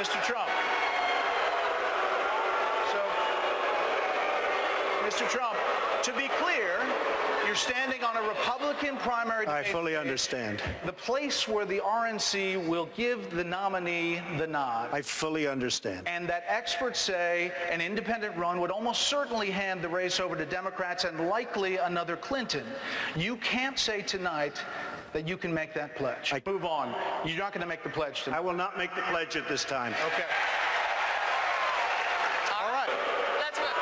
Mr. Trump. Mr. Trump, to be clear, you're standing on a Republican primary debate. I fully understand. The place where the RNC will give the nominee the nod. I fully understand. And that experts say an independent run would almost certainly hand the race over to Democrats and likely another Clinton. You can't say tonight that you can make that pledge. Move on. You're not going to make the pledge tonight. I will not make the pledge at this time. Okay. All right. That's what.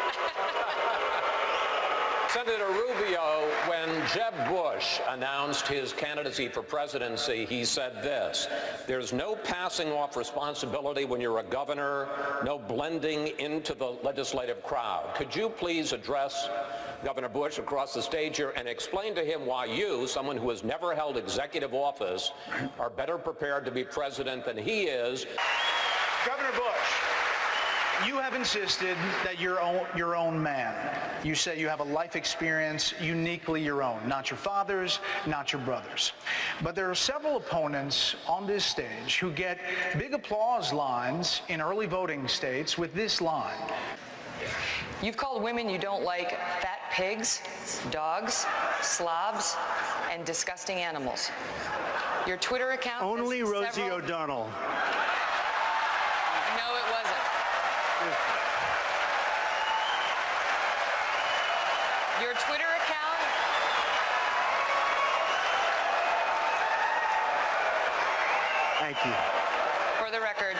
Senator Rubio, when Jeb Bush announced his candidacy for presidency, he said this: there's no passing off responsibility when you're a governor, no blending into the legislative crowd. Could you please address Governor Bush across the stage here and explain to him why you, someone who has never held executive office, are better prepared to be president than he is? Governor Bush, you have insisted that you're your own man. You say you have a life experience uniquely your own, not your father's, not your brother's. But there are several opponents on this stage who get big applause lines in early voting states with this line. You've called women you don't like fat pigs, dogs, slobs, and disgusting animals. Your Twitter account... Only Rosie O'Donnell. No, it wasn't. Your Twitter account... Thank you. For the record,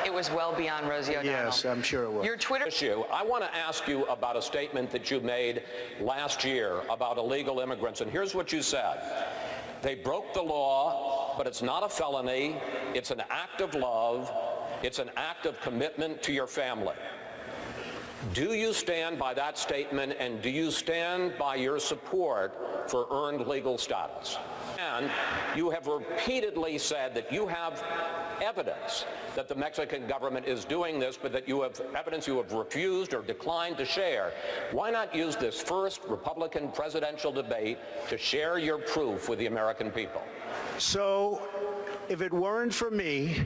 it was well beyond Rosie O'Donnell. Yes, I'm sure it was. Your Twitter... issue. I want to ask you about a statement that you made last year about illegal immigrants, and here's what you said. They broke the law, but it's not a felony. It's an act of love. It's an act of commitment to your family. Do you stand by that statement, and do you stand by your support for earned legal status? And you have repeatedly said that you have evidence that the Mexican government is doing this, but that you have evidence you have refused or declined to share. Why not use this first Republican presidential debate to share your proof with the American people? So, if it weren't for me,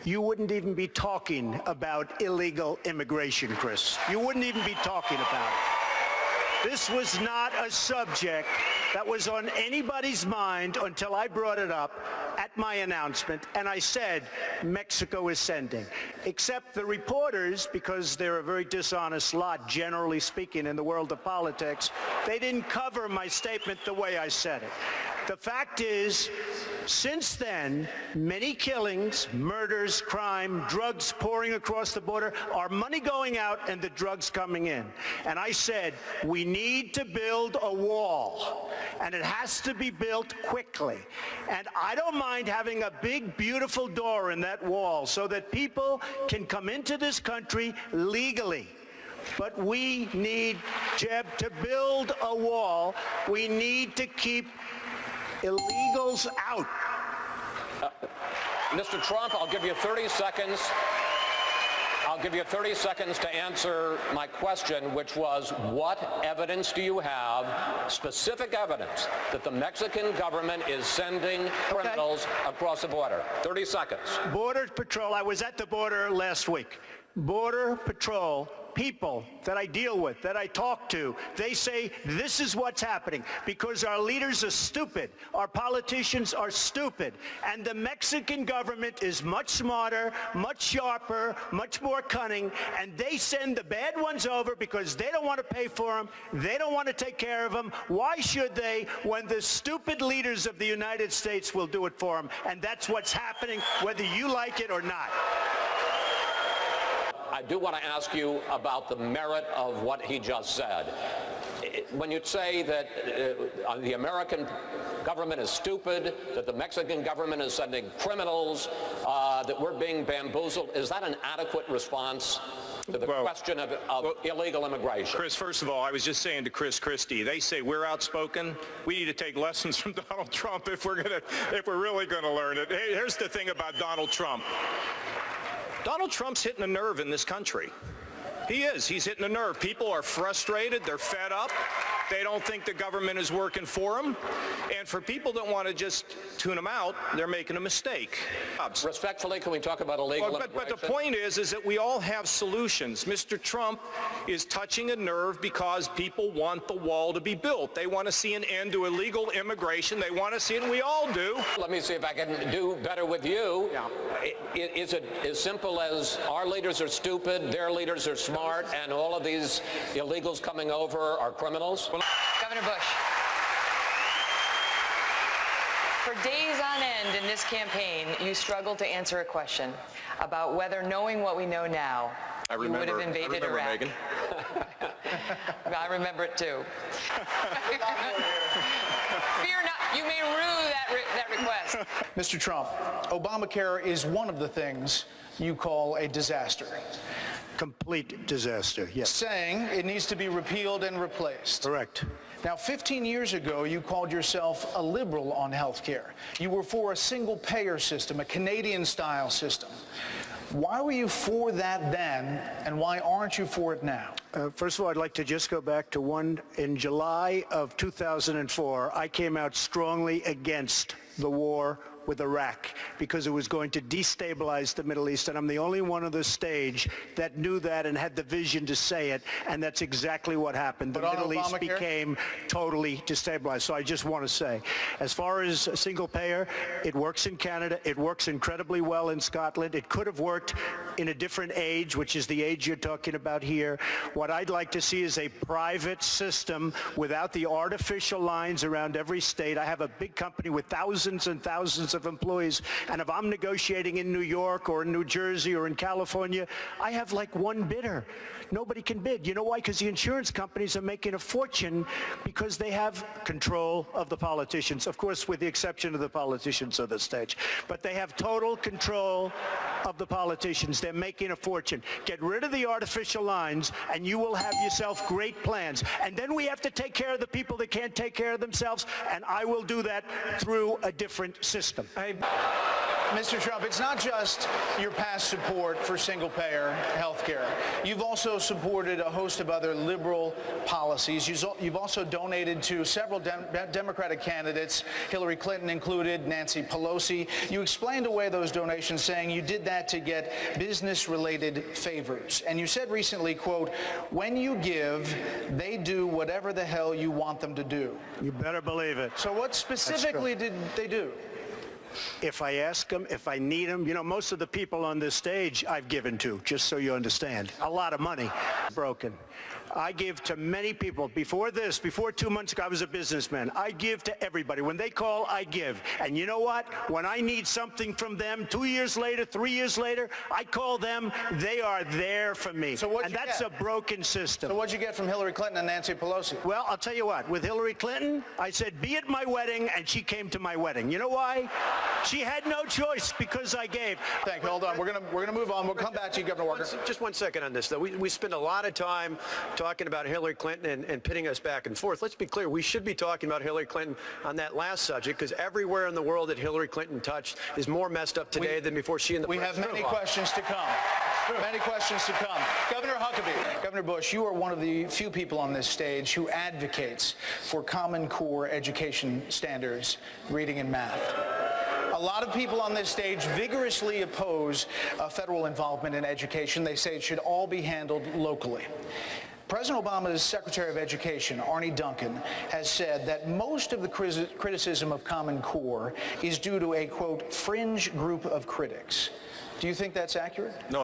you wouldn't even be talking about illegal immigration, Chris. You wouldn't even be talking about it. This was not a subject that was on anybody's mind until I brought it up at my announcement, and I said Mexico is sending. Except the reporters, because they're a very dishonest lot, generally speaking, in the world of politics, they didn't cover my statement the way I said it. The fact is, since then, many killings, murders, crime, drugs pouring across the border, our money going out and the drugs coming in. And I said, we need to build a wall, and it has to be built quickly. And I don't mind having a big, beautiful door in that wall so that people can come into this country legally. But we need, Jeb, to build a wall. We need to keep illegals out. Mr. Trump, I'll give you 30 seconds. I'll give you 30 seconds to answer my question, which was, what evidence do you have, specific evidence, that the Mexican government is sending criminals across the border? 30 seconds. Border Patrol, I was at the border last week. Border Patrol people that I deal with, that I talk to, they say this is what's happening because our leaders are stupid, our politicians are stupid, and the Mexican government is much smarter, much sharper, much more cunning, and they send the bad ones over because they don't want to pay for them, they don't want to take care of them. Why should they when the stupid leaders of the United States will do it for them? And that's what's happening, whether you like it or not. I do want to ask you about the merit of what he just said. When you say that the American government is stupid, that the Mexican government is sending criminals, that we're being bamboozled, is that an adequate response to the question of illegal immigration? Chris, first of all, I was just saying to Chris Christie, they say we're outspoken. We need to take lessons from Donald Trump if we're really going to learn it. Hey, here's the thing about Donald Trump. Donald Trump's hitting a nerve in this country. He is. He's hitting a nerve. People are frustrated. They're fed up. They don't think the government is working for them. And for people that want to just tune them out, they're making a mistake. Respectfully, can we talk about illegal But the immigration? point is that we all have solutions. Mr. Trump is touching a nerve because people want the wall to be built. They want to see an end to illegal immigration. They want to see it, and we all do. Let me see if I can do better with you. Yeah. Is it as simple as our leaders are stupid, their leaders are smart, and all of these illegals coming over are criminals? Governor Bush. For days on end in this campaign, you struggled to answer a question about whether, knowing what we know now, you would have invaded Iraq. Megan. I remember it too. Fear not, you may rue that request. Mr. Trump, Obamacare is one of the things you call a disaster, Complete disaster, yes. saying it needs to be repealed and replaced. Correct. Now, 15 years ago, you called yourself a liberal on health care. You were for a single-payer system, a Canadian-style system. Why were you for that then, and why aren't you for it now? First of all, I'd like to just go back to in July of 2004, I came out strongly against the war with Iraq because it was going to destabilize the Middle East, and I'm the only one on the stage that knew that and had the vision to say it, and that's exactly what happened. The But on Middle East Obamacare? became totally destabilized. So I just want to say, as far as a single payer, it works in Canada, it works incredibly well in Scotland. It could have worked in a different age, which is the age you're talking about here. What I'd like to see is a private system without the artificial lines around every state. I have a big company with thousands and thousands of employees, and if I'm negotiating in New York or in New Jersey or in California, I have like one bidder. Nobody can bid. You know why? Because the insurance companies are making a fortune because they have control of the politicians, of course, with the exception of the politicians on the stage. But they have total control of the politicians. They're making a fortune. Get rid of the artificial lines, and you will have yourself great plans. And then we have to take care of the people that can't take care of themselves, and I will do that through a different system. Mr. Trump, it's not just your past support for single-payer health care. You've also supported a host of other liberal policies. You've also donated to several Democratic candidates, Hillary Clinton included, Nancy Pelosi. You explained away those donations, saying you did that to get business-related favors. And you said recently, quote, "When you give, they do whatever the hell you want them to do." You better believe it. So what specifically did they do? If I ask them, if I need them, you know, most of the people on this stage I've given to, just so you understand. A lot of money. Broken. I give to many people. Before 2 months ago, I was a businessman. I give to everybody. When they call, I give. And you know what? When I need something from them, 2 years later, 3 years later, I call them. They are there for me. So what'd and you that's get? a broken system. So what'd you get from Hillary Clinton and Nancy Pelosi? Well, I'll tell you what. With Hillary Clinton, I said, be at my wedding, and she came to my wedding. You know why? She had no choice because I gave. Thank you. Hold on. We're gonna move on. We'll come back to you, Governor Walker. Just 1 second on this, though. We spend a lot of time talking about Hillary Clinton and pitting us back and forth. Let's be clear. We should be talking about Hillary Clinton on that last subject, because everywhere in the world that Hillary Clinton touched is more messed up today than before she and the We have many questions to come. Many questions to come. Governor Huckabee, Governor Bush, you are one of the few people on this stage who advocates for Common Core education standards, reading and math. A lot of people on this stage vigorously oppose federal involvement in education. They say it should all be handled locally. President Obama's Secretary of Education, Arne Duncan, has said that most of the criticism of Common Core is due to a, quote, fringe group of critics. Do you think that's accurate? No,